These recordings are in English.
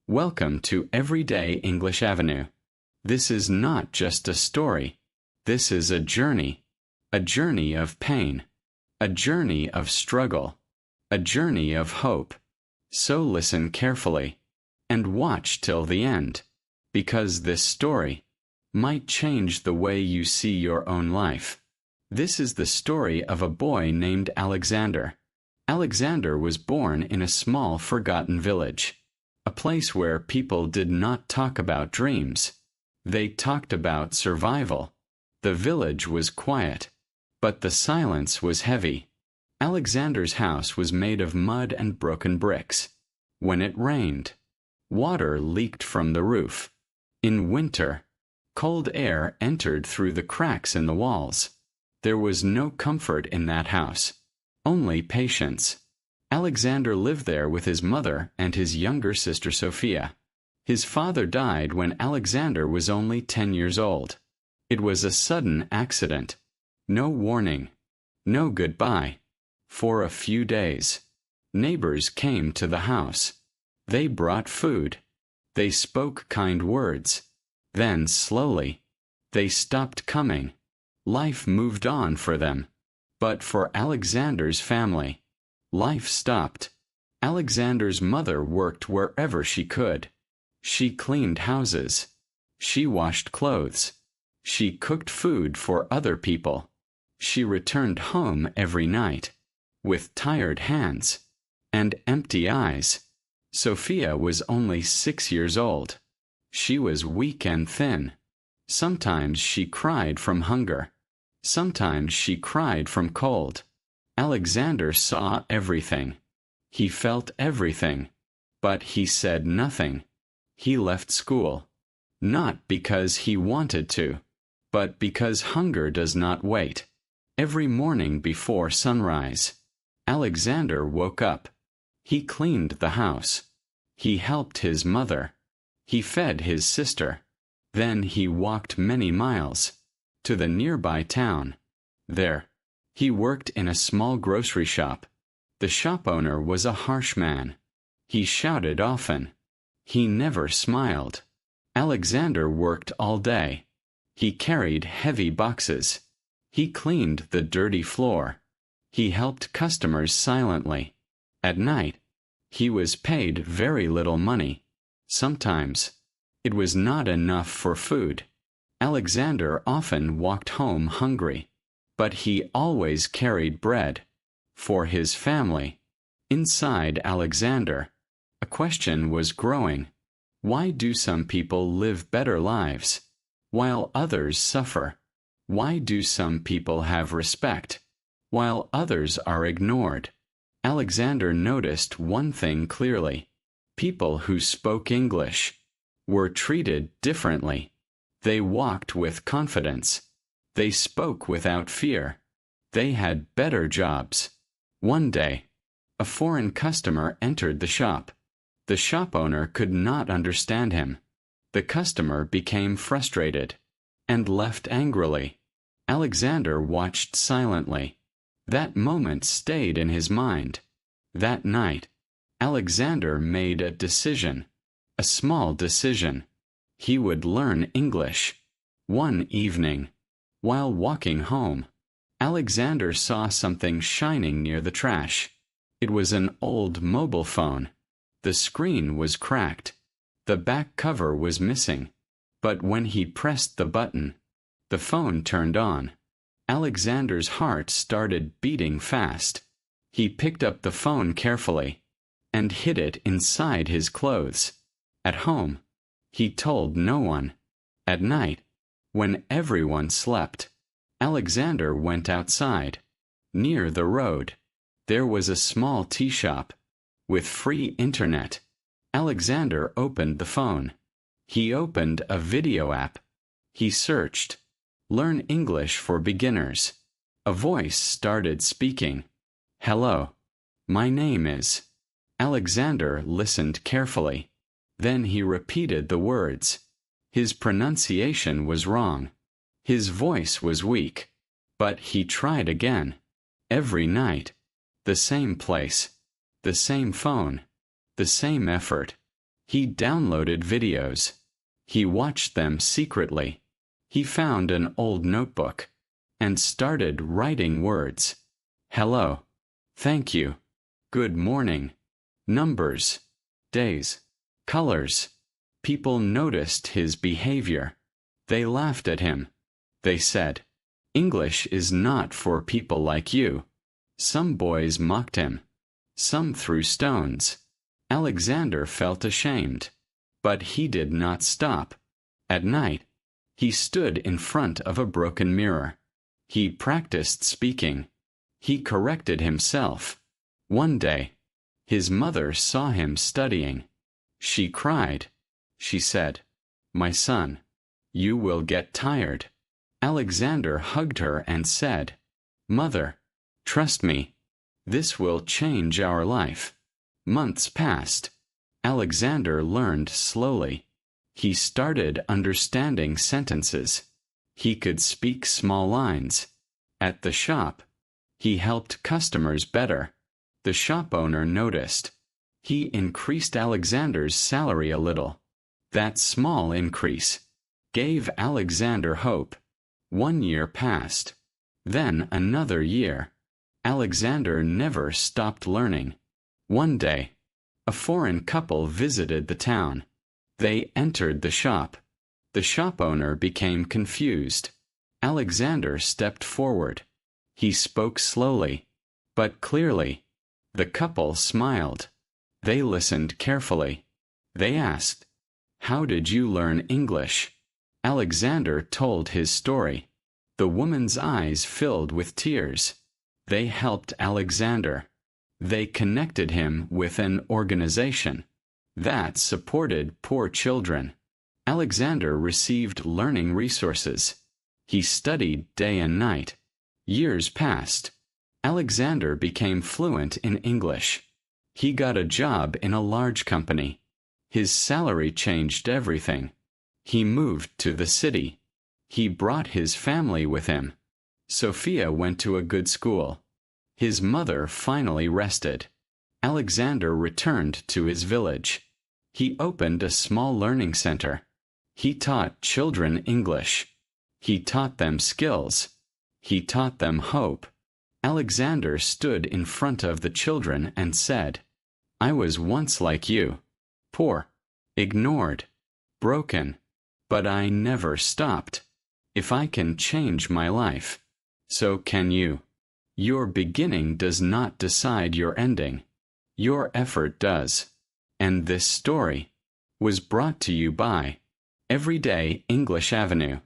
Welcome to Everyday English Avenue. This is not just a story. This is a journey of pain, a journey of struggle, a journey of hope. So listen carefully and watch till the end, because this story might change the way you see your own life. This is the story of a boy named Alexander. Alexander was born in a small, forgotten village, a place where people did not talk about dreams. They talked about survival. The village was quiet, but the silence was heavy. Alexander's house was made of mud and broken bricks. When it rained, water leaked from the roof. In winter, cold air entered through the cracks in the walls. There was no comfort in that house, only patience. Alexander lived there with his mother and his younger sister Sophia. His father died when Alexander was only 10 years old. It was a sudden accident. No warning. No goodbye. For a few days, neighbors came to the house. They brought food. They spoke kind words. Then, slowly, they stopped coming. Life moved on for them. But for Alexander's family, life stopped. Alexander's mother worked wherever she could. She cleaned houses. She washed clothes. She cooked food for other people. She returned home every night, with tired hands and empty eyes. Sophia was only 6 years old. She was weak and thin. Sometimes she cried from hunger. Sometimes she cried from cold. Alexander saw everything. He felt everything. But he said nothing. He left school. Not because he wanted to, but because hunger does not wait. Every morning before sunrise, Alexander woke up. He cleaned the house. He helped his mother. He fed his sister. Then he walked many miles to the nearby town. There, he worked in a small grocery shop. The shop owner was a harsh man. He shouted often. He never smiled. Alexander worked all day. He carried heavy boxes. He cleaned the dirty floor. He helped customers silently. At night, he was paid very little money. Sometimes, it was not enough for food. Alexander often walked home hungry, but he always carried bread for his family. Inside Alexander, a question was growing. Why do some people live better lives, while others suffer? Why do some people have respect, while others are ignored? Alexander noticed one thing clearly. People who spoke English were treated differently. They walked with confidence. They spoke without fear. They had better jobs. One day, a foreign customer entered the shop. The shop owner could not understand him. The customer became frustrated and left angrily. Alexander watched silently. That moment stayed in his mind. That night, Alexander made a decision, a small decision. He would learn English. One evening, while walking home, Alexander saw something shining near the trash. It was an old mobile phone. The screen was cracked. The back cover was missing. But when he pressed the button, the phone turned on. Alexander's heart started beating fast. He picked up the phone carefully and hid it inside his clothes. At home, he told no one. At night, when everyone slept, Alexander went outside. Near the road, there was a small tea shop with free internet. Alexander opened the phone. He opened a video app. He searched, "Learn English for Beginners." A voice started speaking. "Hello. My name is." Alexander listened carefully. Then he repeated the words. His pronunciation was wrong. His voice was weak. But he tried again. Every night. The same place. The same phone. The same effort. He downloaded videos. He watched them secretly. He found an old notebook and started writing words. Hello. Thank you. Good morning. Numbers. Days. Colors. People noticed his behavior. They laughed at him. They said, "English is not for people like you." Some boys mocked him. Some threw stones. Alexander felt ashamed. But he did not stop. At night, he stood in front of a broken mirror. He practiced speaking. He corrected himself. One day, his mother saw him studying. She cried. She said, "My son, you will get tired." Alexander hugged her and said, "Mother, trust me. This will change our life." Months passed. Alexander learned slowly. He started understanding sentences. He could speak small lines. At the shop, he helped customers better. The shop owner noticed. He increased Alexander's salary a little. That small increase gave Alexander hope. 1 year passed. Then another year. Alexander never stopped learning. One day, a foreign couple visited the town. They entered the shop. The shop owner became confused. Alexander stepped forward. He spoke slowly, but clearly. The couple smiled. They listened carefully. They asked, "How did you learn English?" Alexander told his story. The woman's eyes filled with tears. They helped Alexander. They connected him with an organization that supported poor children. Alexander received learning resources. He studied day and night. Years passed. Alexander became fluent in English. He got a job in a large company. His salary changed everything. He moved to the city. He brought his family with him. Sophia went to a good school. His mother finally rested. Alexander returned to his village. He opened a small learning center. He taught children English. He taught them skills. He taught them hope. Alexander stood in front of the children and said, "I was once like you, poor, ignored, broken, but I never stopped. If I can change my life, so can you." Your beginning does not decide your ending. Your effort does. And this story was brought to you by Everyday English Avenue.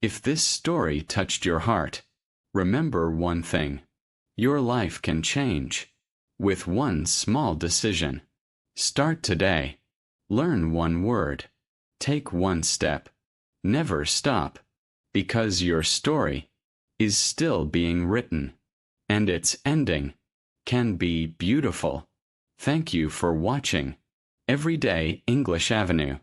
If this story touched your heart, remember one thing. Your life can change with one small decision. Start today. Learn one word. Take one step. Never stop, because your story is still being written, and its ending can be beautiful. Thank you for watching Everyday English Avenue.